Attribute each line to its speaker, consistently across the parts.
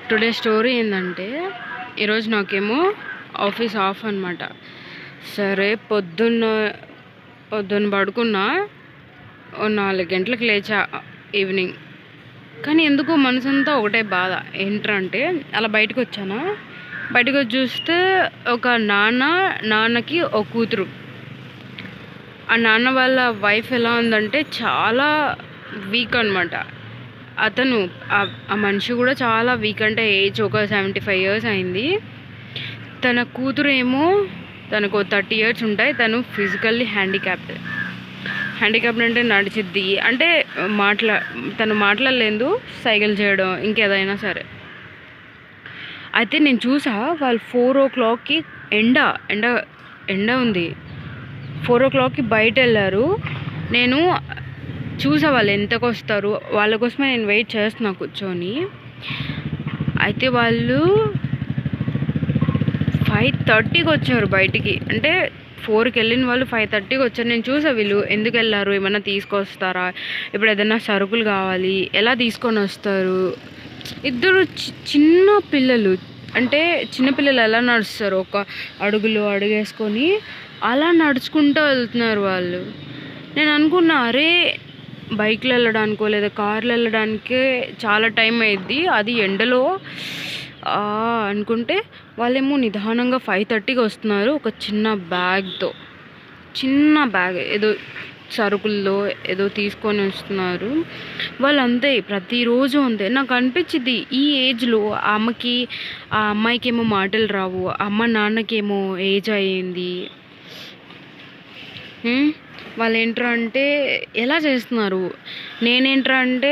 Speaker 1: Today story ఏంటంటే, ఈరోజు నాకేమో ఆఫీస్ ఆఫ్ అనమాట. సరే పొద్దున్న పడుకున్నా, ఓ 4 గంటలకు లేచా ఈవినింగ్. కానీ ఎందుకో మనసంతా ఒకటే బాధ. ఏంటంటే అలా బయటకు వచ్చానా, బయటకు వచ్చి చూస్తే ఒక నాన్నకి ఒక కూతురు. ఆ నాన్న వాళ్ళ వైఫ్ ఎలా ఉందంటే చాలా వీక్ అనమాట. అతను ఆ మనిషి కూడా చాలా వీక్, అంటే ఏజ్ ఒక 75 years అయింది. తన కూతురు ఏమో తనకు 30 years ఉంటాయి. తను ఫిజికల్లీ హ్యాండిక్యాప్డ్ అంటే నడిచిద్ది, అంటే తను మాట్లాడలేదు, సైకిల్ చేయడం ఇంకేదైనా సరే. అయితే నేను చూసా, వాళ్ళు 4 o'clockకి ఎండ ఉంది, 4 o'clockకి బయట వెళ్ళారు. నేను చూసా వాళ్ళు ఎంతకు వస్తారు, వాళ్ళ కోసమే నేను వెయిట్ చేస్తున్నా కూర్చొని. అయితే వాళ్ళు 5:30కి వచ్చారు బయటికి, అంటే 4కి వెళ్ళిన వాళ్ళు 5:30కి వచ్చారు. నేను చూసా వీళ్ళు ఎందుకు వెళ్ళారు, ఏమన్నా తీసుకొస్తారా, ఇప్పుడు ఏదైనా సరుకులు కావాలి ఎలా తీసుకొని వస్తారు. ఇద్దరు చిన్న పిల్లలు, అంటే చిన్నపిల్లలు ఎలా నడుస్తారు, ఒక అడుగేసుకొని అలా నడుచుకుంటూ వెళ్తున్నారు వాళ్ళు. నేను అనుకున్నా, అరే బైక్లో వెళ్ళడానికో లేదా కార్లో వెళ్ళడానికే చాలా టైం అయ్యిద్ది, అది ఎండలో అనుకుంటే వాళ్ళేమో నిదానంగా 5:30కి వస్తున్నారు. ఒక చిన్న బ్యాగ్ ఏదో సరుకుల్లో ఏదో తీసుకొని వస్తున్నారు. వాళ్ళు అంతే, ప్రతిరోజు అంతే. నాకు అనిపించింది, ఈ ఏజ్లో ఆ అమ్మాయికి ఏమో మాటలు రావు, అమ్మ నాన్నకేమో ఏజ్ అయ్యింది. వాళ్ళు ఏంట్రా అంటే ఎలా చేస్తున్నారు. నేనేంట్రా అంటే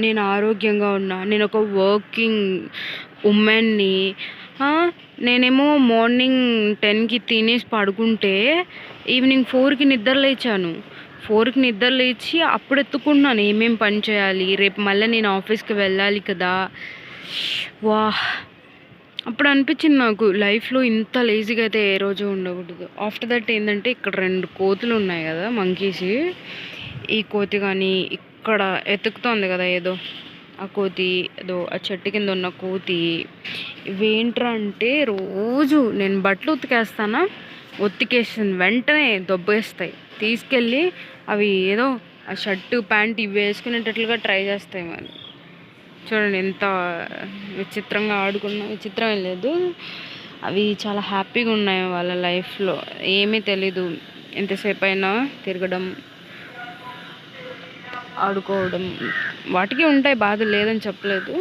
Speaker 1: నేను ఆరోగ్యంగా ఉన్నా, నేను ఒక వర్కింగ్ ఉమెన్ని. నేనేమో మార్నింగ్ 10కి తినేసి పడుకుంటే ఈవినింగ్ 4కి నిద్ర లేచాను. 4కి నిద్ర లేచి అప్పుడు ఎత్తుకుంటున్నాను ఏమేం పని చేయాలి, రేపు మళ్ళీ నేను ఆఫీస్కి వెళ్ళాలి కదా. అప్పుడు అనిపించింది నాకు, లైఫ్లో ఇంత లేజీగా అయితే ఏ రోజు ఉండకూడదు. ఆఫ్టర్ దట్ ఏంటంటే, ఇక్కడ 2 కోతులు ఉన్నాయి కదా, మంకీస్. ఈ కోతి కానీ ఇక్కడ ఎతుకుతోంది కదా ఏదో, ఆ కోతి ఏదో ఆ చెట్టు కింద ఉన్న కోతి. ఇవేంట్రా అంటే, రోజు నేను బట్టలు ఉతికేసిన వెంటనే దొబ్బేస్తాయి. తీసుకెళ్ళి అవి ఏదో ఆ షర్టు ప్యాంట్ ఇవి వేసుకునేటట్లుగా ట్రై చేస్తాయి. మరి చూడండి ఎంత విచిత్రంగా ఆడుకున్నా, విచిత్రం ఏం లేదు, అవి చాలా హ్యాపీగా ఉన్నాయి వాళ్ళ లైఫ్లో. ఏమీ తెలీదు, ఎంతసేపు అయినా తిరగడం, ఆడుకోవడం, వాటికి ఉంటాయి, బాధ లేదని చెప్పలేదు.